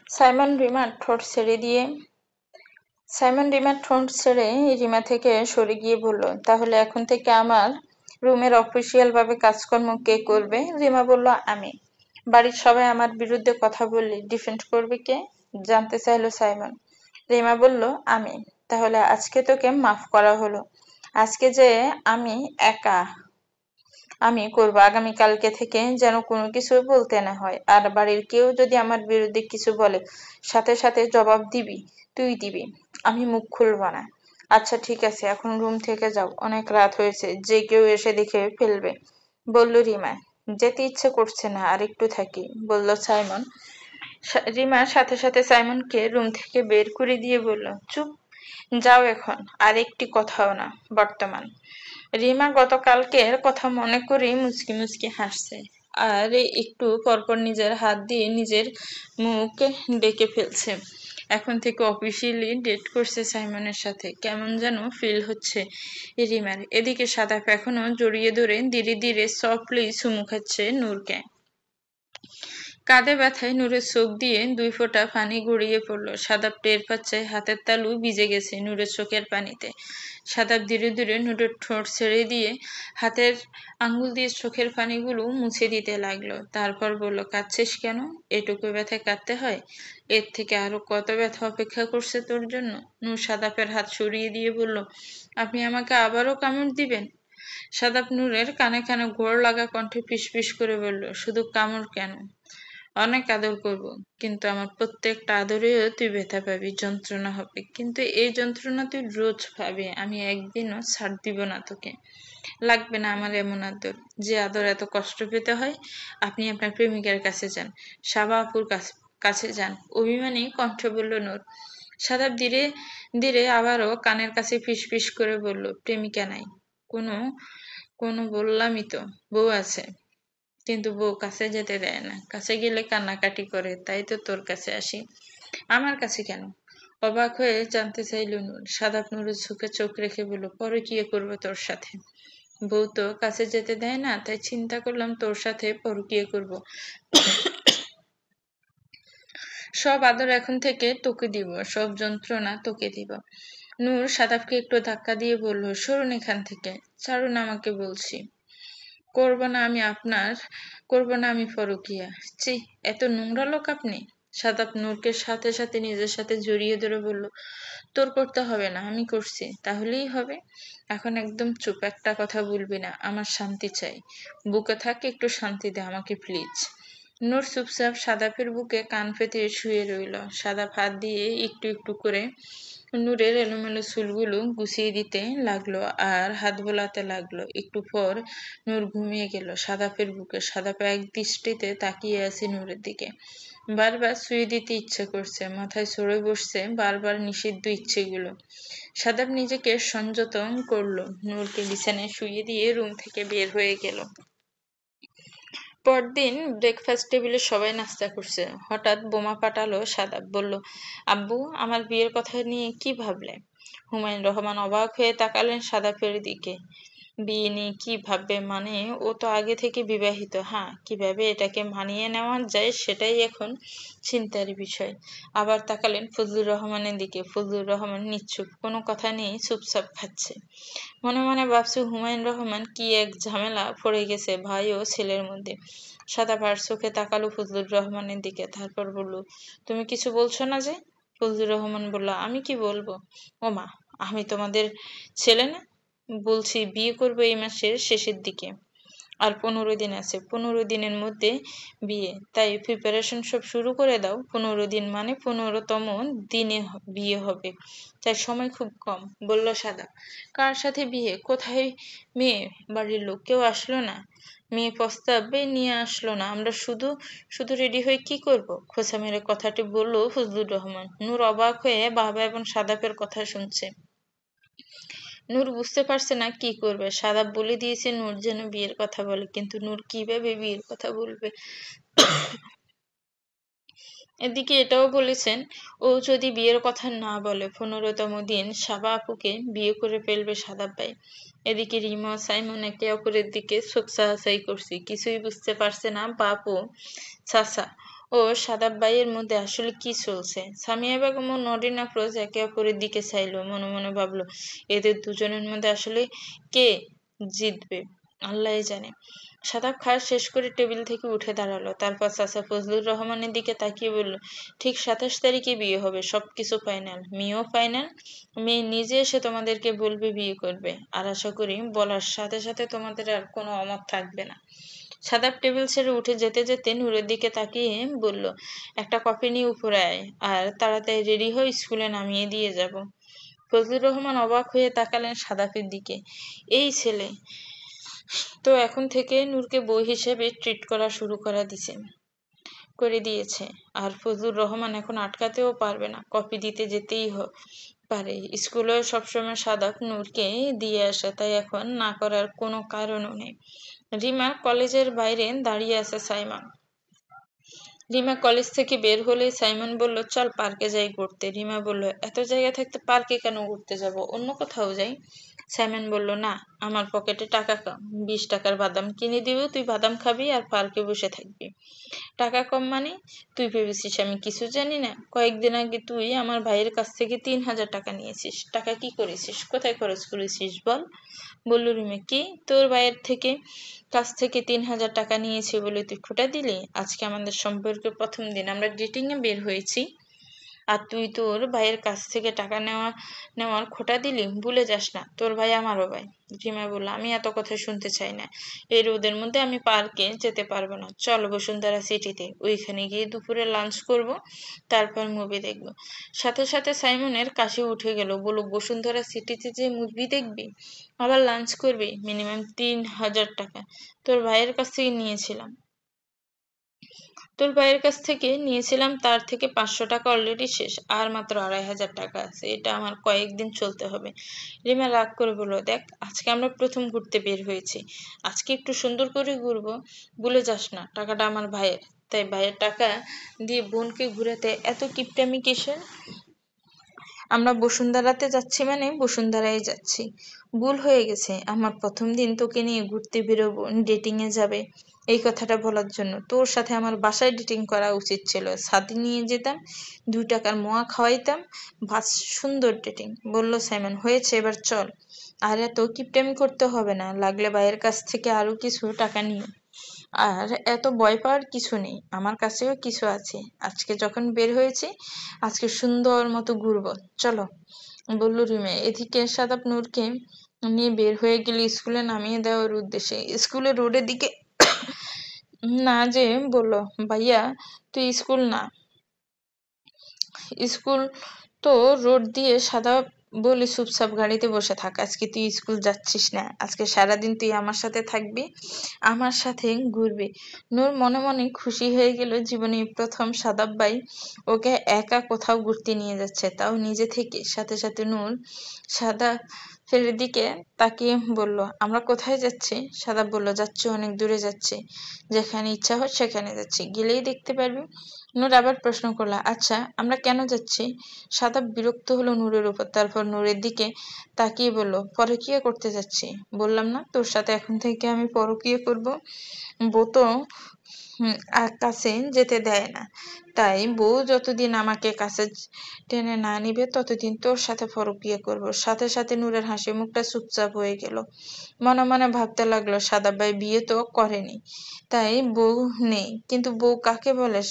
Simon রিমার ঠোঁট ছেড়ে রিমা থেকে সরে গিয়ে বলল, তাহলে এখন থেকে আমার রুমের অফিসিয়াল ভাবে কাজকর্ম কে করবে? রিমা বলল, আমি। বাড়ির সবাই আমার বিরুদ্ধে কথা বললে ডিফেন্ড করবে কে? জানতে চাইলো সাইমন। রিমা বলল, আমি। তাহলে আজকে তোকে মাফ করা হলো। আজকে যে আমি একা আমি করবো, আগামীকালকে থেকে যেন কোনো কিছু বলতে না হয়। আর বাড়ির কেউ যদি আমার বিরুদ্ধে কিছু বলে, সাথে সাথে জবাব দিবি, তুই দিবি, আমি মুখ খুলবো না। আচ্ছা ঠিক আছে, এখন রুম থেকে যাও, অনেক রাত হয়েছে, যে কেউ এসে দেখে ফেলবে, বলল রিমা। যেতে ইচ্ছে করছে না, আর একটু থাকি, বলল সাইমন। রিমা সাথে সাথে সাইমনকে রুম থেকে বের করে দিয়ে বলল, চুপ, যাও এখন, আর একটি কথাও না বর্তমান। রিমা গতকালকের কথা মনে করে মুচকি মুচকি হাসছে, আর একটু পরপর নিজের হাত দিয়ে নিজের মুখ ডেকে ফেলছে। এখন থেকে অফিসিয়ালি ডেট করছে সাইমনের সাথে, কেমন যেন ফিল হচ্ছে রিমার। এদিকে সাদাপ এখনো জড়িয়ে ধরে ধীরে ধীরে সফটলি চুমু খাচ্ছে নূরকে। কাঁধে ব্যথায় নূরের চোখ দিয়ে 2 ফোঁটা পানি গড়িয়ে পড়ল। সাদাব টের পাচ্ছে হাতের তালু ভিজে গেছে নূরের চোখের পানিতে। সাদাব ধীরে ধীরে নূরের ঠোঁট ছেড়ে দিয়ে হাতের আঙ্গুল দিয়ে চোখের পানিগুলো মুছে দিতে লাগলো। তারপর বলল, কাঁদছিস কেন? এটুকু ব্যথায় কাঁদতে হয়? এর থেকে আরো কত ব্যথা অপেক্ষা করছে তোর জন্য। নূর সাদাপের হাত সরিয়ে দিয়ে বলল, আপনি আমাকে আবারও কামড় দিবেন? সাদাপ নূরের কানে কানে ঘোর লাগা কণ্ঠে ফিসফিস করে বলল, শুধু কামড় কেন, অনেক আদর করব, কিন্তু আমার প্রত্যেকটা আদরেও তুই ব্যথা পাবি, যন্ত্রণা হবে, কিন্তু এই যন্ত্রণা তুই রোজ পাবি, আমি একদিনও ছাড় দিব না তোকে। লাগবে না আমার এমন আদর, যে আদর এত কষ্ট পেতে হয়। আপনি আপনার প্রেমিকার কাছে যান, সাবা আপুর কাছে যান, অভিমানী কণ্ঠে বলল নূর। সাদাব ধীরে ধীরে আবারও কানের কাছে ফিসফিস করে বলল, প্রেমিকা নাই, কোনো কোনো বললামই তো, বউ আছে, কিন্তু বউ কাছে যেতে দেয় না, কাছে গেলে কান্নাকাটি করে, তাই তো তোর কাছে আসি। আমার কাছে কেন? অবাক হয়ে জানতে চাইল নূর। সাদাপ নূরের চোখে চোখ রেখে বলল, পরকীয়া করবো তোর সাথে, বউ তো কাছে যেতে দেয় না, তাই চিন্তা করলাম তোর সাথে পরকীয়া করব। সব আদর এখন থেকে তোকে দিব, সব যন্ত্রণা তোকে দিব। নূর সাদাপকে একটু ধাক্কা দিয়ে বলল, সরুন এখান থেকে, ছাড়ুন আমাকে বলছি। করব না আমি পরকীয়া। ছি, এত নোংরা লোক আপনি। সাদাপ নূরকে সাথে সাথে নিজের সাথে জড়িয়ে ধরে বলল, তোর করতে হবে না, আমি করছি, তাহলেই হবে। এখন একদম চুপ, একটা কথা বলবি না, আমার শান্তি চাই, বুকে থাক, একটু শান্তি দে আমাকে প্লিজ। নূর চুপচাপ সাদাপের বুকে কান পেতে শুয়ে রইল। সাদাপ হাত দিয়ে একটু একটু করে নূরের এলোমেলো চুলগুলো গুছিয়ে দিতে লাগলো আর হাত বোলাতে লাগলো। একটু পর নূর ঘুমিয়ে গেল সাদাপের বুকে। সাদাপ এক দৃষ্টিতে তাকিয়ে আছে নূরের দিকে। বারবার ছুঁয়ে দিতে ইচ্ছে করছে, মাথায় চড়ে বসছে বারবার নিষিদ্ধ ইচ্ছেগুলো। সাদাপ নিজেকে সংযত করলো, নূরকে বিছানায় শুইয়ে দিয়ে রুম থেকে বের হয়ে গেল। পরদিন ব্রেকফাস্ট টেবিলে সবাই নাস্তা করছে। হঠাৎ বোমা ফাটালো সাদাব। বলল, আব্বু, আমার বিয়ের কথা নিয়ে কি ভাবলে? হুমায়ুন রহমান অবাক হয়ে তাকালেন সাদাপের দিকে। বিয়ে নিয়ে কি ভাববে মানে? ও তো আগে থেকে বিবাহিত। হ্যাঁ, কিভাবে এটাকে মানিয়ে নেওয়া যায় সেটাই এখন চিন্তার বিষয়। আবার তাকালেন ফজলুর রহমানের দিকে। ফজলুর রহমান নিশ্চুপ, কোনো কথা নেই, চুপচাপ খাচ্ছে। মনে মনে ভাবছে হুমায়ুন রহমান কি এক ঝামেলা পড়ে গেছে ভাই ও ছেলের মধ্যে। সাদাপার চোখে তাকালো ফজলুর রহমানের দিকে, তারপর বলল, তুমি কিছু বলছো না যে? ফজলুর রহমান বলল, আমি কি বলবো? ও মা, আমি তোমাদের ছেলে না? বলছি বিয়ে করবো এই মাসের শেষের দিকে, আর 15 দিন আছে, 15 দিনের মধ্যে বিয়ে, তাই প্রিপারেশন সব শুরু করে দাও। 15 দিন মানে 15তম দিনে বিয়ে হবে, তাই সময় খুব কম, বলল সাদা। কার সাথে বিয়ে? কোথায় মেয়ে? বাড়ির লোক কেউ আসলো না? মেয়ে প্রস্তাবে নিয়ে আসলো না, আমরা শুধু শুধু রেডি হয়ে কি করব? খোঁচা মেরে কথাটি বলল ফজলুর রহমান। নূর অবাক হয়ে বাবা এবং সাদাপের কথা শুনছে। নূর বুঝতে পারছে না কি করবে। সাদাব বলে দিয়েছে নূর যেন বিয়ের কথা বলে, কিন্তু নূর কিভাবে বিয়ের কথা বলবে? এদিকে এটাও বলেছেন, ও যদি বিয়ের কথা না বলে 15তম দিন সাবা আপুকে বিয়ে করে ফেলবে সাদাব ভাই। এদিকে রিমা ও সাইমন একে অপরের দিকে চোখ চাহাচাই করছে, কিছুই বুঝতে পারছে না বাপ ও চাচা ও সাদাব ভাইয়ের মধ্যে আসলে কি চলছে। সামিয়া বেগম ও নরিন আফরোজ একে অপরের দিকে চাইলো, মনে মনে ভাবলো এদের দুজনের মধ্যে আসলে কে জিতবে আল্লাহই জানে। সাদাব খাওয়া শেষ করে টেবিল থেকে উঠে দাঁড়ালো, তারপর চাচা ফজলুর রহমানের দিকে তাকিয়ে বলল, ঠিক 27 তারিখে বিয়ে হবে, সবকিছু ফাইনাল, মেয়েও ফাইনাল। মেয়ে নিজে এসে তোমাদেরকে বলবে বিয়ে করবে, আর আশা করি বলার সাথে সাথে তোমাদের আর কোনো অমত থাকবে না। সাদাব টেবিল ছেড়ে উঠে যেতে যেতে নূরের দিকে তাকিয়ে বলল, একটা কফি নিয়ে উপরে আয়, আর তাড়াতাড়ি রেডি হয়ে স্কুলে নামিয়ে দিয়ে যাব। ফজলুর রহমান অবাক হয়ে তাকালেন সাদাফের দিকে। এই ছেলে তো এখন থেকে নূরকে বউ হিসেবে ট্রিট করা শুরু করে দিয়েছে, আর ফজলুর রহমান এখন আটকাতেও পারবে না, কপি দিতে যেতেই পারে। স্কুলেও সবসময় সাদাফ নূরকে দিয়ে আসে, তাই এখন না করার কোনো কারণও নেই। রিমা কলেজের বাইরে দাঁড়িয়ে আছে। রিমা কলেজ থেকে বের হলেই সাইমন বলল, চল পার্কে যাই ঘুরতে। রিমা বলল, এত জায়গা থাকতে পার্কে কেন ঘুরতে যাব, অন্য কোথাও যাই। সাইমন বলল, না, আমার পকেটে টাকা কম, 20 টাকার বাদাম কিনে দিব, তুই বাদাম খাবি আর পার্কে বসে থাকবি। টাকা কম মানে? তুই ভেবেছিস আমি কিছু জানি না? কয়েকদিন আগে তুই আমার ভাইয়ের কাছ থেকে 3000 টাকা নিয়েছিস। টাকা কি করেছিস, কোথায় খরচ করেছিস বল? বলল রিমা, কি তোর ভাইয়ের কাছ থেকে 3000 টাকা নিয়েছি বলে তুই খোটা দিলি? আজকে আমাদের সম্পর্কের প্রথম দিন, আমরা ডেটিং এ বের হয়েছি, আর তুই তোর ভাইয়ের কাছ থেকে টাকা নেওয়ার খোটা দিলি? ভুলে যাস না, তোর ভাই আমারও ভাই। রিমা বলল, আমি এত কথা শুনতে চাই না, এই রোদের মধ্যে আমি পার্কে যেতে পারবো না। চল বসুন্ধরা সিটিতে, ওইখানে গিয়ে দুপুরে লাঞ্চ করব, তারপর মুভি দেখব। সাথে সাথে সাইমনের কাশি উঠে গেল, বলল, বসুন্ধরা সিটিতে যে মুভি দেখবি, আবার লাঞ্চ করবি, মিনিমাম 3000 টাকা তোর ভাইয়ের কাছ থেকে নিয়েছিলাম। তার থেকে 500 টাকা অলরেডি শেষ, আর মাত্র 2500 টাকা আছে, এটা আমার কয়েকদিন চলতে হবে। রিমা রাগ করে বলল, দেখ, আজকে আমরা প্রথম ঘুরতে বের হয়েছি, আজকে একটু সুন্দর করে ঘুরবো, ভুলে যাস না টাকাটা আমার ভাইয়ের, তাই ভাইয়ের টাকা দিয়ে বোনকে ঘুরাতে এত কিপটামি কিসের? আমরা বসুন্ধরাতে যাচ্ছি মানে বসুন্ধরায় যাচ্ছি। ভুল হয়ে গেছে, আমার প্রথম দিন তোকে নিয়ে ঘুরতে বেরোবো, ডেটিং এ যাবে, এই কথাটা বলার জন্য তোর সাথে আমার বাসায় ডেটিং করা উচিত ছিল। সাথে নিয়ে যেতাম, 2 টাকার মোয়া খাওয়াইতাম, বাস, সুন্দর ডেটিং। বলল সাইমন, হয়েছে, এবার চল। আর এত কিপটামি করতে হবে না, লাগলে ভাইয়ের কাছ থেকে আরো কিছু টাকা নিও। আর এত ভয় পাওয়ার কিছু নেই, আমার কাছেও কিছু আছে। আজকে যখন বের হয়েছি, আজকে সুন্দর মতো ঘুরবো, চলো, বলল রিমা। এদিকে সাদাব নূরকে নিয়ে বের হয়ে গেলে স্কুলে নামিয়ে দেওয়ার উদ্দেশ্যে। স্কুলের রোডের দিকে না যে বলল, ভাইয়া তুই স্কুল তো রোড দিয়ে। সাদাব বলে, চুপচাপ গাড়িতে বসে থাক, আজকে তুই স্কুল যাচ্ছিস না, আজকে সারাদিন তুই আমার সাথে থাকবি, আমার সাথে ঘুরবি। নূর মনে মনে খুশি হয়ে গেল, জীবনে প্রথম সাদাব ভাই ওকে একা কোথাও ঘুরতে নিয়ে যাচ্ছে, তাও নিজে থেকে। সাথে সাথে নূর সাদাবের দিকে তাকিয়ে বলল, আমরা কোথায় যাচ্ছি? সাদাব বলল, যাচ্ছি, অনেক দূরে যাচ্ছি, যেখানে ইচ্ছা হয় সেখানে যাচ্ছি, গেলেই দেখতে পারবি। নূর আবার প্রশ্ন করলো, আচ্ছা আমরা কেন যাচ্ছি? সাদাব বিরক্ত হলো নূরের উপর, তারপর নূরের দিকে তাকিয়ে বলল, পরকীয়া করতে যাচ্ছি। বললাম না তোর সাথে এখন থেকে আমি পরকীয়া করব? বউ তো কাছে যেতে দেয় না, তাই বউ যতদিন আমাকে কাছে টেনে না নিবে ততদিন তোর সাথে পরকীয়া করব। সাথে সাথে নূরের হাসি মুখটা চুপচাপ হয়ে গেল। মনে মনে ভাবতে লাগলো, সাদাব ভাই বিয়ে তো করেনি, তাই বউ নেই, কিন্তু বউ কাকে বলে?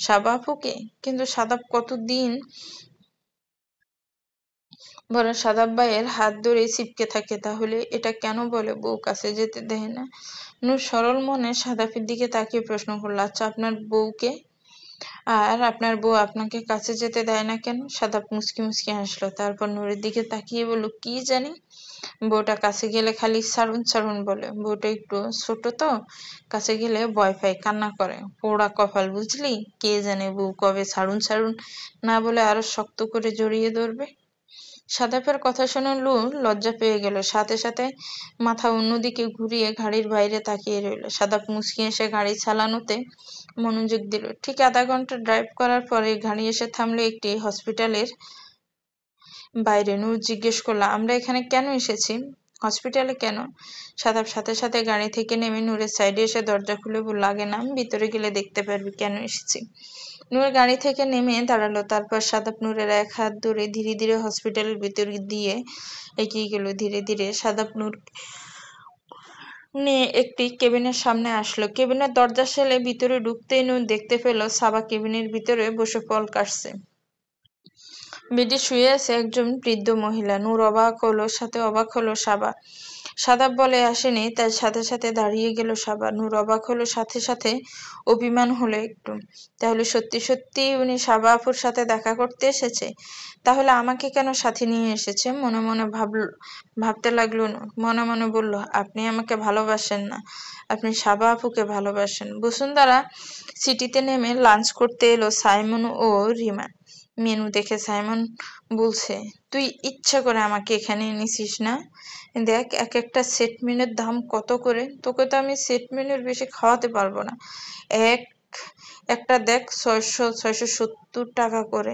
সাবাপুকে? কিন্তু সাদাব কতদিন বলে সাদাব ভাইয়ের হাত ধরে চিপকে থাকে, তাহলে এটা কেন বলে বউ কাছে যেতে দেয় না? নূর সরল মনে সাদাফের দিকে তাকিয়ে প্রশ্ন করলো, আচ্ছা আপনার বউকে, আর আপনার বউ আপনাকে কাছে যেতে দেয় না কেন? সাদাব মুচকি মুচকি হাসলো, তারপর নূরের দিকে তাকিয়ে বলল, কি জানি, বউটা কাছে গেলে খালি ছাড়ুন ছাড়ুন বলে, বউটা একটু ছোট তো, কাছে গেলে ভয় পায়, কান্না করে। পোড়া কপাল বুঝলি, কে জানে বউ কবে ছাড়ুন ছাড়ুন না বলে আরো শক্ত করে জড়িয়ে ধরবে। সাদাপের কথা শুনে নূর লজ্জা পেয়ে গেল, সাথে সাথে মাথা অন্যদিকে ঘুরিয়ে গাড়ির বাইরে তাকিয়ে রইল। সাদাপ মুচকি এসে গাড়ি চালানোতে মনোযোগ দিল। ঠিক আধা ঘন্টা ড্রাইভ করার পরে গাড়ি এসে থামলো একটি হসপিটালের বাইরে। নূর জিজ্ঞেস করলো, আমরা এখানে কেন এসেছি? হসপিটালে কেন? সাদাব সাথে সাথে গাড়ি থেকে নেমে নূরের সাইডে এসে দরজা খুলে বলল, আগে নাম, ভিতরে গেলে দেখতে পারবি কেন এসেছি। নূর গাড়ি থেকে নেমে দাঁড়ালো। তারপর সাদাব নূরের এক হাত ধরে ধীরে ধীরে হসপিটালের ভিতর দিয়ে এগিয়ে গেল। ধীরে ধীরে সাদাব নূর নিয়ে একটি কেবিনের সামনে আসলো। কেবিনের দরজা ঠেলে ভিতরে ঢুকতেই নূর দেখতে পেল সাবা কেবিনের ভিতরে বসে ফল কাটছে। বেডে শুয়ে আছে একজন বৃদ্ধ মহিলা। নূর অবাক হলো, সাথে অবাক হলো সাবা। সাদাব বলে আসেনি, তার সাথে সাথে দাঁড়িয়ে গেল সাবা। নূর অবাক হলো, সাথে সাথে অভিমান হলো একটু। তাহলে সত্যি সত্যি উনি সাবা আপুর সাথে দেখা করতে এসেছে? তাহলে আমাকে কেন সাথে নিয়ে এসেছে? মনে মনে ভাবতে লাগলো নূর। মনে মনে বলল, আপনি আমাকে ভালোবাসেন না, আপনি সাবা আপুকে ভালোবাসেন। বসুন্ধরা সিটিতে নেমে লাঞ্চ করতে এলো সাইমন ও রিমা। মেনু দেখে সাইমন বলছে, তুই ইচ্ছা করে আমাকে এখানে এনেছিস না? দেখ এক একটা সেট মেনুর দাম কত করে। তোকে তো আমি সেট মেনুর বেশি খাওয়াতে পারবো না। একটা দেখ 670 টাকা করে,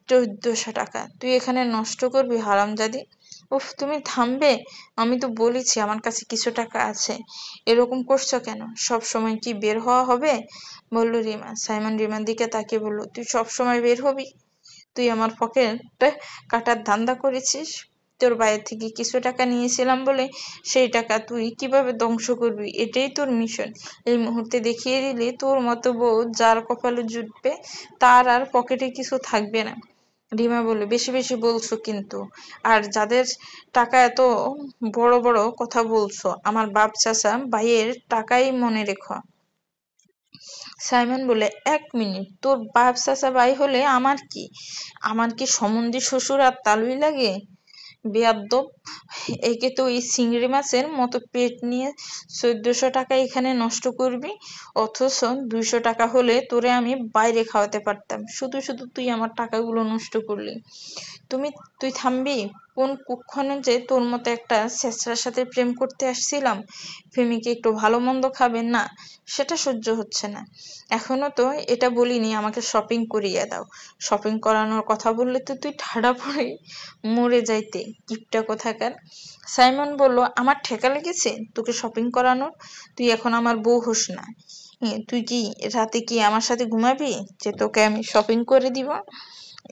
1400 টাকা। তুই এখানে নষ্ট করবি হারামজাদি। উফ, তুমি থামবে? আমি তো বলেছি আমার কাছে কিছু টাকা আছে। এরকম করছো কেন? সব সময় কি বের হওয়া হবে? বলল রিমা। সাইমন রিমার দিকে তাকিয়ে বলল, তুই সব সময় বের হবি? তুই আমার পকেট কাটার ধান্দা করেছিস? তোর বাইরে থেকে কিছু টাকা নিয়েছিলাম বলে সেই টাকা তুই কিভাবে ধ্বংস করবি, এটাই তোর মিশন। এই মুহূর্তে দেখিয়ে দিলে তোর মতো বউ যার কপালে জুটবে তার আর পকেটে কিছু থাকবে না। রিমা বলল, বেশি বেশি বলছো কিন্তু। আর যাদের টাকা এত বড় বড় কথা বলছো, আমার বাপ চাচা ভাইয়ের টাকাই মনে রেখো। সাইমন বলে, 1 মিনিট, তোর বাপ চাচা ভাই হলে আমার কি সম্বন্ধী শ্বশুর আর তালুই লাগে? বেয়াদ্দপ, একে তো এই চিংড়ি মাছের মতো পেট নিয়ে 1400 টাকা এখানে নষ্ট করবি, অথচ 200 টাকা হলে তোরে আমি বাইরে খাওয়াতে পারতাম। শুধু শুধু তুই আমার টাকাগুলো নষ্ট করলি। তুই থামবি? কোন কুক্ষণে যে তোর মতো একটা ছেঁচড়ার সাথে প্রেম করতে আসছিলাম। প্রেমিকে একটু ভালো মন্দ খাবে না, সেটা সহ্য হচ্ছে না। এখনো তো এটা বলিনি আমাকে শপিং করিয়ে দাও। শপিং করানোর কথা বললে তো তুই ঠাডা পড়ে মরে যাইতে, কিপটা কোথাকার। সাইমন বলল, আমার ঠেকা লেগেছে তোকে শপিং করানোর? তুই এখন আমার বউ হোস না। তুই কি রাতে কি আমার সাথে ঘুমাবি যে তোকে আমি শপিং করে দিব?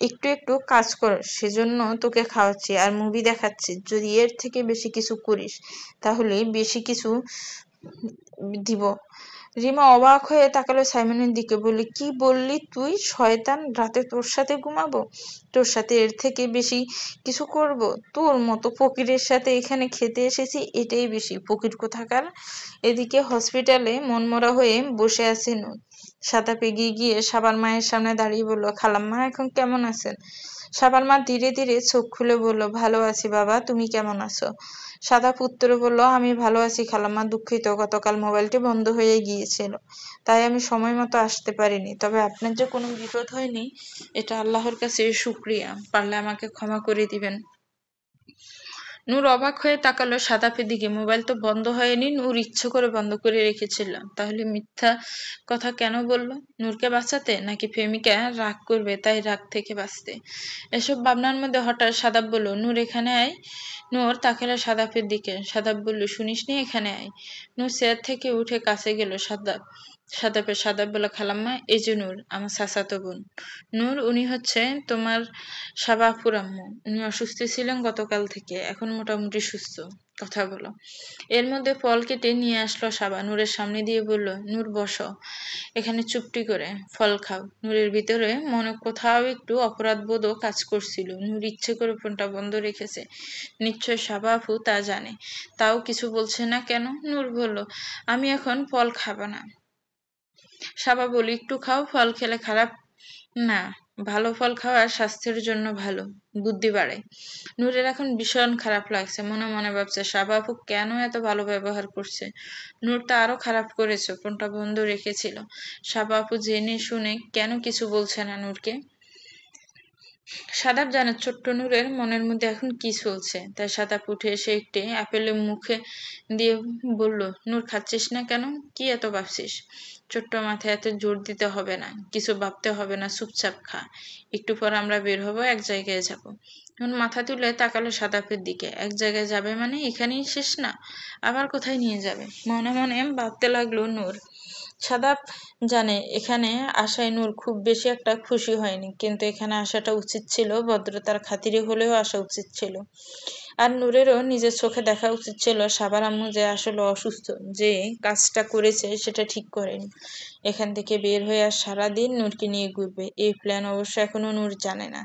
একটু একটু কাজ কর, সেজন্য তোকে খাওয়াচ্ছি আর মুভি দেখাচ্ছি। যদি এর থেকে বেশি কিছু করিস তাহলে বেশি কিছু দিব। রিমা অবাক হয়ে তাকালো সাইমনের দিকে। বললি, কি বললি তুই? শয়তান, রাতে তোর সাথে ঘুমাবো? তোর সাথে এর থেকে বেশি কিছু করব? তোর মতো ফকিরের সাথে এখানে খেতে এসেছি, এটাই বেশি, ফকির কোথাকার। এদিকে হসপিটালে মনমরা হয়ে বসে আছে নূর। সাদাপ এগিয়ে গিয়ে সাবার মায়ের সামনে দাঁড়িয়ে বলল, খালাম্মা এখন কেমন আছেন? সাবার মা ধীরে ধীরে চোখ খুলে বলল, ভালো আছি বাবা, তুমি কেমন আছো? সাদাপ উত্তরে বলল, আমি ভালো আছি খালাম্মা, দুঃখিত গতকাল মোবাইলটি বন্ধ হয়ে গিয়েছিল, তাই আমি সময় মতো আসতে পারিনি। তবে আপনার যে কোনো বিপদ হয়নি, এটা আল্লাহর কাছে শুকরিয়া, পারলে আমাকে ক্ষমা করে দিবেন। নূর অবাক হয়ে তাকালো সাদাপের দিকে। মোবাইল তো বন্ধ হয়নি, নূর ইচ্ছে করে বন্ধ করে রেখেছিল। তাহলে মিথ্যা কথা কেন বলল? নূরকে বাঁচাতে, নাকি প্রেমিকা রাগ করবে তাই রাগ থেকে বাঁচতে? এসব ভাবনার মধ্যে হঠাৎ সাদাব বলল, নূর এখানে আয়। নূর তাকালো সাদাপের দিকে। সাদাব বলল, শুনিসনি, এখানে আয়। নূর চেয়ার থেকে উঠে কাছে গেল। সাদাব বলল, খালাম্মা, এই যে নূর, আমার চাচাতো বোন। নূর, উনি হচ্ছে তোমার সাবা আপুর আম্মু। উনি অসুস্থ ছিলেন গতকাল থেকে, এখন মোটামুটি সুস্থ। কথা বলো। এর মধ্যে ফল কেটে নিয়ে আসলো সাবা। নূরের সামনে দিয়ে বলল, নূর বসো এখানে চুপটি করে, ফল খাও। নূরের ভিতরে মনে কোথাও একটু অপরাধ বোধও কাজ করছিল। নূর ইচ্ছে করে ফোনটা বন্ধ রেখেছে, নিশ্চয় সাবা আপু তা জানে, তাও কিছু বলছে না কেন? নূর বলল, আমি এখন ফল খাবো না। সাবা বলি, একটু খাও, ফল খেলে খারাপ না, ভালো ফল খাওয়া স্বাস্থ্যের জন্য ভালো, বুদ্ধি বাড়ে। নূরের এখন ভীষণ খারাপ লাগছে, মনে মনে ভাবছে সাবা আপু কেন এত ভালো ব্যবহার করছে। নূর তা আরো খারাপ করেছে, ফোনটা বন্ধ রেখেছিল। সাবা আপু জেনে শুনে কেন কিছু বলছে না নূরকে? সাদাব জানে ছোট্ট নূরের মনের মধ্যে এখন কি চলছে, তাই সাদাব উঠে এসে একটি আপেলের মুখে দিয়ে বলল, নূর খাচ্ছিস না কেন? কি এত ভাবছিস? ছোট্ট মাথায় এত জোর দিতে হবে না, কিছু ভাবতে হবে না, চুপচাপ খা। একটু পর আমরা বের হবো, এক জায়গায় যাব। মাথা তুলে তাকালো সাদাপের দিকে। এক জায়গায় যাবে মানে এখানেই শেষ না, আবার কোথায় নিয়ে যাবে? মনে মনে ভাবতে লাগলো নূর। সাদাপ জানে এখানে আসায় নূর খুব বেশি একটা খুশি হয়নি, কিন্তু এখানে আসাটা উচিত ছিল, ভদ্রতার খাতিরে হলেও আসা উচিত ছিল। আর নূরেরও নিজের চোখে দেখা উচিত ছিল সাবার আম্মু যে আসলে অসুস্থ, যে কাজটা করেছে সেটা ঠিক করেনি। এখান থেকে বের হয়ে আর সারাদিন নূরকে নিয়ে ঘুরবে, এই প্ল্যান অবশ্য এখনো নূর জানে না,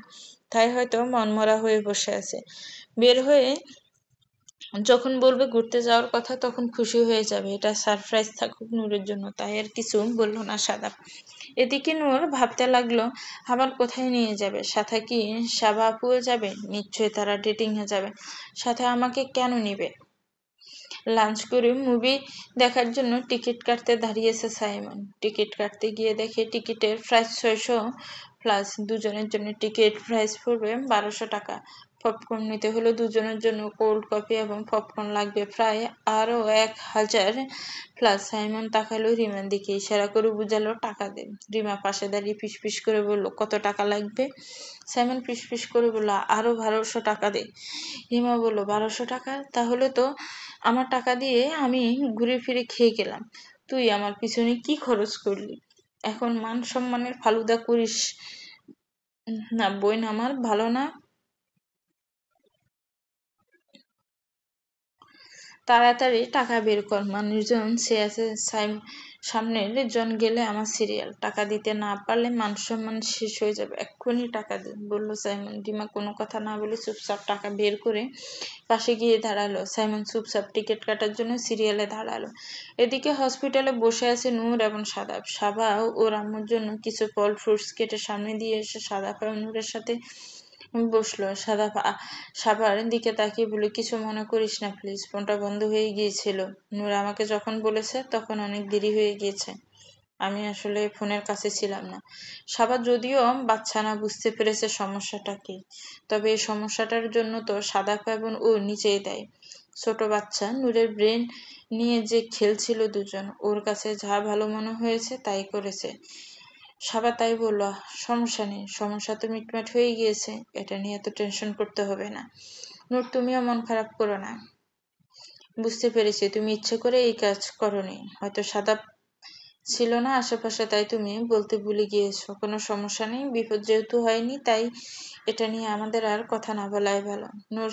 তাই হয়তো মনমরা হয়ে বসে আছে। বের হয়ে যখন বলবে ঘুরতে যাওয়ার কথা তখন খুশি হয়ে যাবে, এটা সারপ্রাইজ থাকুক নূরের জন্য, তাই আর কিছু বলল না সাদাপ। এদিকে নূর ভাবতে লাগলো আবার কোথায় নিয়ে যাবে, সাথে কি সাবা আপুও যাবে? নিশ্চয়ই তারা ডেটিং এ যাবে, সাথে আমাকে কেন নিবে? লাঞ্চ করে মুভি দেখার জন্য টিকিট কাটতে দাঁড়িয়েছে সাইমন। টিকিট কাটতে গিয়ে দেখে টিকিটের প্রাইস 600+, দুজনের জন্য টিকিট প্রাইস পড়বে 1200 টাকা। পপকর্ন নিতে হলে দুজনের জন্য কোল্ড কফি এবং পপকর্ন লাগবে প্রায় আরো 1000+। সাইমন তাকালো রিমার দিকে, ইশারা করে বুঝালো টাকা দে। রিমা পাশে দাঁড়িয়ে ফিসফিস করে বলল, কত টাকা লাগবে? সাইমন ফিসফিস করে বলল, আরো 1200 টাকা দে। রিমা বলল, 1200 টাকা? তাহলে তো আমার টাকা দিয়ে আমি ঘুরে ফিরে খেয়ে গেলাম, তুই আমার পিছনে কি খরচ করলি? এখন মান সম্মানের ফালুদা করিস না বোন, আমার ভালো না। তাড়াতাড়ি টাকা বের কর, মানুষজন সে আছে সামনের জন গেলে আমার সিরিয়াল, টাকা দিতে না পারলে মান সম্মান শেষ হয়ে যাবে, এক্ষুনি টাকা দে, বলল সাইমন। ডিমা কোনো কথা না বলে চুপচাপ টাকা বের করে পাশে গিয়ে দাঁড়ালো। সাইমন চুপচাপ টিকিট কাটার জন্য সিরিয়ালে দাঁড়ালো। এদিকে হসপিটালে বসে আছে নূর এবং সাদাব। সাবা ওর আম্মুর জন্য কিছু ফল ফ্রুটস কেটে সামনে দিয়ে এসে সাদাব আর নূরের সাথে বসলো। সাবার দিকে তাকিয়ে বলে, কিছু মনে করিস না প্লিজ, ফোনটা বন্ধ হয়ে গিয়েছিল। নূর আমাকে যখন বলেছে তখন অনেক দেরি হয়ে গিয়েছে, আমি আসলে ফোনের কাছে ছিলাম না। সাবা যদিও বাচ্চা না, বুঝতে পেরেছে সমস্যাটা কি, তবে এই সমস্যাটার জন্য তো সাদাপ এবং ও নিচেই দেয়। ছোট বাচ্চা নূরের ব্রেন নিয়ে যে খেলছিল দুজন, ওর কাছে যা ভালো মনে হয়েছে তাই করেছে। সাবা তাই বলল, সমস্যা নেই, সমস্যা তো মিটমাট হয়ে গিয়েছে, এটা নিয়ে এত টেনশন করতে হবে না। নূর তুমিও মন খারাপ করো না, বুঝতে পেরেছি তুমি ইচ্ছে করে এই কাজ করোনি, হয়তো সাদা ছিল না আশেপাশে তাই তুমি বলতে ভুলে গিয়েছো। কোনো সমস্যা নেই, বিপদ যেহেতু হয়নি তাই এটা নিয়ে আমাদের আর কথা না বলাই ভালো। নূর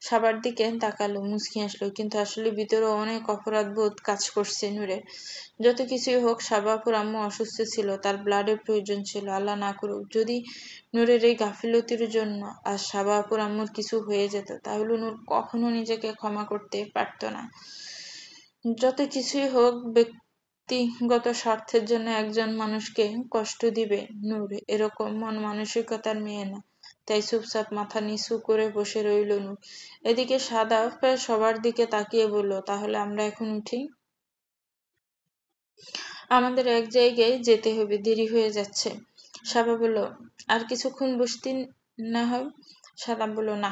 সাবার দিকে তাকালো, মুচকি আসলো, কিন্তু আসলে ভিতরে অনেক অপরাধ বোধ কাজ করছে নূরের। যত কিছুই হোক, সাবাপুর আম্মু অসুস্থ ছিল, তার ব্লাডের প্রয়োজন ছিল। আল্লাহ না করুক যদি নূরের এই গাফিলতির জন্য আর সাবাপুর আম্মুর কিছু হয়ে যেত, তাহলে নূর কখনো নিজেকে ক্ষমা করতে পারত না। যত কিছুই হোক, ব্যক্তিগত স্বার্থের জন্য একজন মানুষকে কষ্ট দিবে নূর এরকম মন মানসিকতার মেয়ে না, তাই চুপচাপ মাথা নিচু করে বসে রইল নূর। এদিকে সাদাব সবার দিকে তাকিয়ে বলল, তাহলে আমরা এখন উঠি, আমাদের এক জায়গায় যেতে হবে, দেরি হয়ে যাচ্ছে। সাবা বলল, আর কিছুক্ষণ বসতি না হয়? সাদাব বলল, না,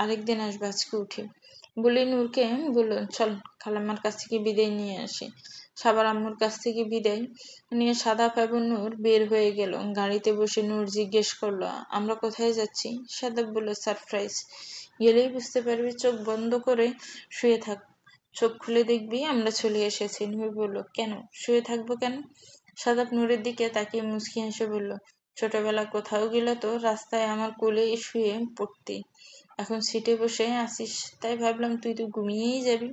আরেকদিন আসবো, আজকে উঠি। বলে নূরকে বলল, চল খালাম্মার কাছ থেকে বিদায় নিয়ে আসি। সাবার আম্মুর কাছ থেকে বিদায় নিয়ে সাদাব এবং নূর বের হয়ে গেল। গাড়িতে বসে নূর জিজ্ঞেস করলো, আমরা কোথায় যাচ্ছি? সাদাব বলল, সারপ্রাইজ, গেলেই বুঝতে পারবি, চোখ বন্ধ করে শুয়ে থাক, চোখ খুলে দেখবি আমরা চলে এসেছি। নূর বলল, কেন শুয়ে থাকবো কেন? সাদাব নূরের দিকে তাকিয়ে মুচকি হেসে বলল, ছোটবেলা কোথাও গেলে তো রাস্তায় আমার কোলে শুয়ে পড়তি, এখন সিটে বসে আছিস তাই ভাবলাম তুই তো ঘুমিয়েই যাবি।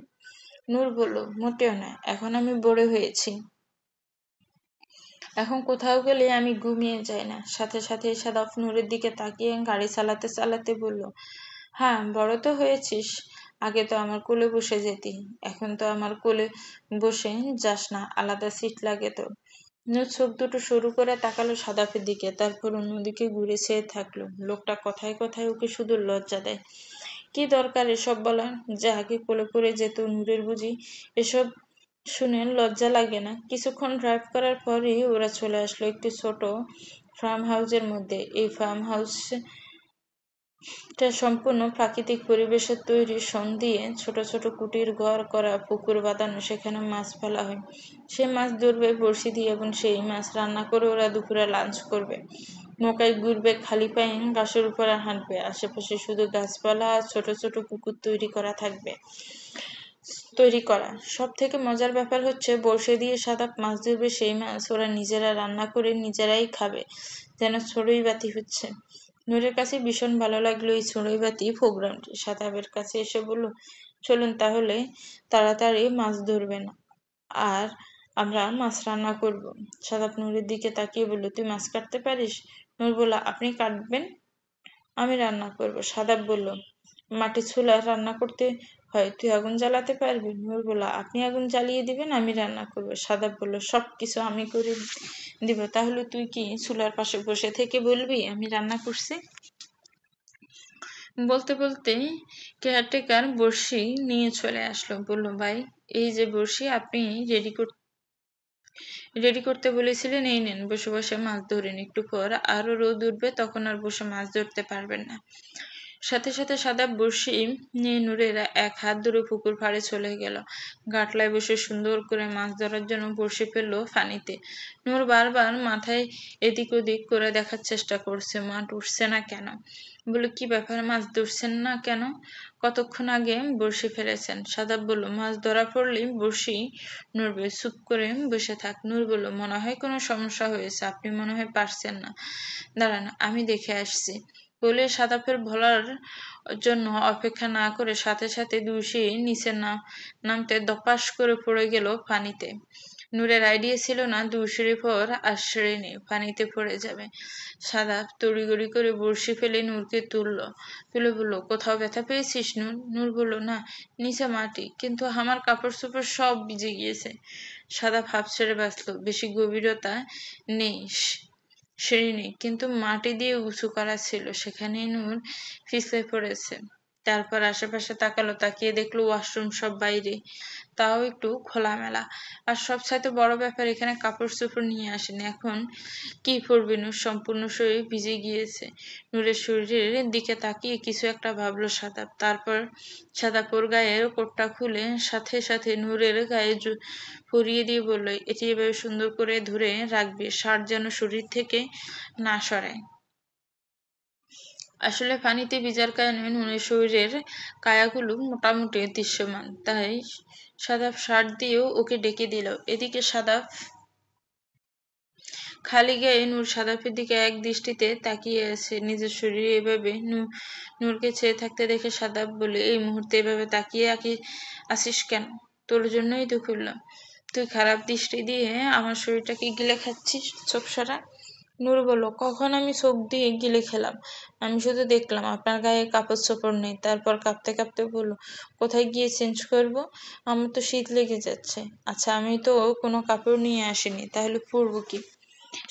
নূর বলল, মোটেও না, এখন আমি বড় হয়েছি, এখন কোথাও গেলে আমি ঘুমিয়ে যাই না। সাথে সাথে সাদাব নূরের দিকে তাকিয়ে গাড়ি চালাতে চালাতে বলল, হ্যাঁ বড় তো হয়েছিস, আগে তো আমার কোলে বসে যেতি, এখন তো আমার কোলে বসে যাস না, আলাদা সিট লাগে তো। নূর চোখ দুটো সরু করে তাকালো সাদাফের দিকে, তারপর অন্যদিকে ঘুরে চেয়ে থাকলো। লোকটা কথায় কথায় ওকে শুধু লজ্জা দেয়, কি দরকার এসব বলার, যে আগে কোলে পড়ে যেত নূরের বুঝি এসব শুনে লজ্জা লাগে না। কিছুক্ষণ ড্রাইভ করার পরই ওরা চলে আসলো একটি ছোট ফার্ম হাউসের মধ্যে। এই ফার্ম হাউস এটা সম্পূর্ণ প্রাকৃতিক পরিবেশের তৈরি, শন দিয়ে ছোট ছোট কুটির ঘর করা, পুকুর বাঁধানো, সেখানে মাছ ফেলা হয়। সে মাছ ধরবে বড়শি দিয়ে এবং সেই মাছ রান্না করে ওরা দুপুরে লাঞ্চ করবে। নৌকায় ঘুরবে, খালি পায়ে ঘাসের উপরে হাঁটবে, আশেপাশে শুধু গাছপালা আর ছোট ছোট পুকুর তৈরি করা। সব থেকে মজার ব্যাপার হচ্ছে বড়শি দিয়ে সাদাপ মাছ ধরবে, সেই মাছ ওরা নিজেরা রান্না করে নিজেরাই খাবে, যেন ছড়ই বাতি হচ্ছে। নূরের কাছে ভীষণ ভালো লাগলো এই ছড়ই বাতি প্রোগ্রামটি। সাদাবের কাছে এসে বলল, চলুন তাহলে তাড়াতাড়ি মাছ ধরবেন আর আমরা মাছ রান্না করব। সাদাপ নূরের দিকে তাকিয়ে বলল, তুই মাছ কাটতে পারিস? নূর বলল, আপনি কাটবেন, আমি রান্না করব। সাদাব বলল, মাটির চুলায় রান্না করতে হয়, তুই আগুন জ্বালাতে পারবি? নূর বলল, আপনি আগুন জ্বালিয়ে দিবেন, আমি রান্না করব। সাদাব বলল, সবকিছু আমি করে দিব, তাহলে তুই কি চুলার পাশে বসে থেকে বলবি আমি রান্না করছি? বলতে বলতে কেয়ারটেকার বড়শি নিয়ে চলে আসলো। বলল, ভাই এই যে বড়শি, আপনি রেডি করতে বলেছিলেন, এই নেন, বসে বসে মাছ ধরেন। একটু পর আরো রোদ উঠবে, তখন আর বসে মাছ ধরতে পারবেন না। সাথে সাথে সাদাব বড়শি নিয়ে নূরের এক হাত ধরে পুকুর পাড়ে চলে গেল। গাটলায় বসে সুন্দর করে মাছ ধরার জন্য বড়শি ফেললো পানিতে। নূর বারবার মাথায় এদিক ওদিক করে দেখার চেষ্টা করছে, মাছ উঠছে না কেন। বলল, কি ব্যাপার, মাছ ধরছেন না কেন? কতক্ষণ আগে বড়শি ফেলেছেন? সাদাব বলল, মাছ ধরা পড়লেই বড়শি নড়বে, চুপ করে বসে থাক। নূর বলল, মনে হয় কোনো সমস্যা হয়েছে, আপনি মনে হয় পারছেন না, দাঁড়ান আমি দেখে আসছি। বলে সাদাপের বলার জন্য অপেক্ষা না করে সাথে সাথে দুষি নিচে নামতে দপাস করে পড়ে গেল পানিতে। নূরের আইডিয়া ছিল না দুষির পর আশ্রয় নেই, পানিতে পড়ে যাবে। সাদাপ তড়িগড়ি করে বড়শি ফেলে নূরকে তুলে বলল, কোথাও ব্যথা পেয়েছিস নূর? নূর বলল, না, নিচে মাটি, কিন্তু আমার কাপড় চোপড় সব ভিজে গিয়েছে। সাদাপ হাঁফ ছেড়ে বাঁচল। বেশি গভীরতা নেই সিঁড়ি, কিন্তু মাটি দিয়ে উঁচু করা ছিল, সেখানেই নূর পিছলে পড়েছে। তারপর আশেপাশে তাকালো, তাকিয়ে দেখলো ওয়াশরুম সব বাইরে, তাও একটু খোলামেলা। আর সবচাইতে বড় ব্যাপার, এখানে কাপড় চোপড় নিয়ে আসেনি। এখন কি পরবে নূর? সম্পূর্ণ শরীর ভিজে গিয়েছে। নূরের শরীরের দিকে তাকিয়ে কিছু একটা ভাবলো সাদাপ। তারপর সাদাপর গায়ের কোটটা খুলে সাথে সাথে নূরের গায়ে পরিয়ে দিয়ে বলল, এটি এভাবে সুন্দর করে ধরে রাখবে, শার্ট যেন শরীর থেকে না সরায়। আসলে পানিতে ভিজার কারণে নূরের শরীরের কায়াগুলো মোটামুটি দৃশ্যমান, তাই সাদাপ শার্ট দিয়েও ওকে ডেকে দিল। এদিকে সাদাপ খালি গায়ে নূর সাদাপের দিকে এক দৃষ্টিতে তাকিয়ে আছে। নিজের শরীরে এভাবে নূরকে চেয়ে থাকতে দেখে সাদাপ বলে, এই মুহূর্তে এভাবে তাকিয়ে আসিস কেন? তোর জন্যই তো খুললাম। তুই খারাপ দৃষ্টি দিয়ে আমার শরীরটাকে গিলে খাচ্ছিস, চোখ সরা। নূর বলল, কখন আমি চোখ দিয়ে গিলে খেলাম? আমি শুধু দেখলাম আপনার গায়ে কাপড় চোপড় নেই। তারপর কাঁপতে কাঁপতে বলল, কোথায় গিয়ে চেঞ্জ করব? আমার তো শীত লেগে যাচ্ছে। আচ্ছা, আমি তো কোনো কাপড় নিয়ে আসিনি, তাহলে পরবো কি?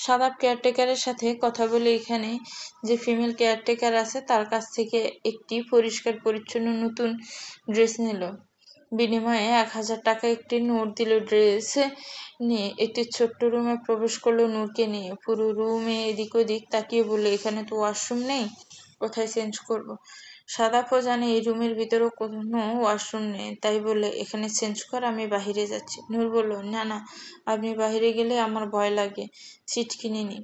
সাদাব কেয়ারটেকারের সাথে কথা বলে এখানে যে ফিমেল কেয়ারটেকার আছে তার কাছ থেকে একটি পরিষ্কার পরিচ্ছন্ন নতুন ড্রেস নিল। বিনিময়ে 1000 টাকা একটি নোট দিল। ড্রেস নিয়ে একটি ছোট্ট রুমে প্রবেশ করলো নূরকে নিয়ে। পুরো রুমে এদিক ওদিক তাকিয়ে বলল, এখানে তো ওয়াশরুম নেই, কোথায় চেঞ্জ করব? সাদাপও জানে এই রুমের ভিতরেও কোনো ওয়াশরুম নেই, তাই বললে, এখানে চেঞ্জ কর, আমি বাহিরে যাচ্ছি। নূর বলল, না না, আপনি বাহিরে গেলে আমার ভয় লাগে, সিট কিনে নি।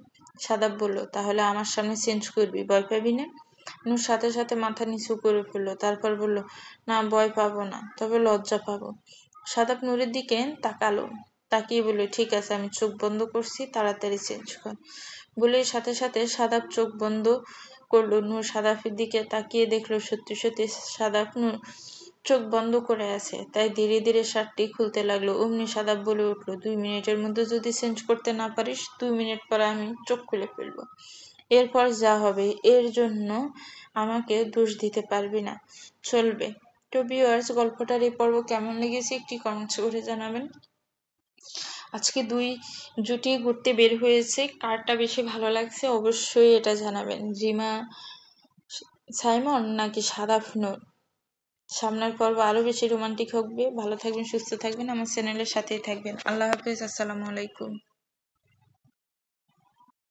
সাদাপ বলল, তাহলে আমার সামনে চেঞ্জ করবি, ভয় পাবি না? নূর সাথে সাথে মাথা নিচু করে ফেললো, তারপর বলল, না, ভয় পাবো না, তবে লজ্জা পাবো। সাদাপ নূরের দিকে তাকালো, তাকিয়ে বলল, ঠিক আছে, আমি চোখ বন্ধ করছি, তাড়াতাড়ি চেঞ্জ কর। বলে সাথে সাথে সাদাপ চোখ বন্ধ করলো। নূর সাদাপের দিকে তাকিয়ে দেখলো সত্যি সত্যি সাদাপ চোখ বন্ধ করে আছে, তাই ধীরে ধীরে শার্টটি খুলতে লাগলো। অমনি সাদাপ বলে উঠলো, 2 মিনিটের মধ্যে যদি চেঞ্জ করতে না পারিস, 2 মিনিট পরে আমি চোখ খুলে ফেলবো। এরপর যা হবে এর জন্য আমাকে দোষ দিতে পারবি না, চলবে? তো ভিউয়ার্স, গল্পটার এই পর্ব কেমন লেগেছে একটি কমেন্টস করে জানাবেন। আজকে 2 জুটি ঘুরতে বের হয়েছে, কারটা বেশি ভালো লাগছে অবশ্যই এটা জানাবেন। রিমা সাইমন নাকি সাদাপ নূর? সামনের পর্ব আরো বেশি রোমান্টিক হবে। ভালো থাকবেন, সুস্থ থাকবেন, আমার চ্যানেলের সাথেই থাকবেন। আল্লাহ হাফেজ, আসসালামু আলাইকুম।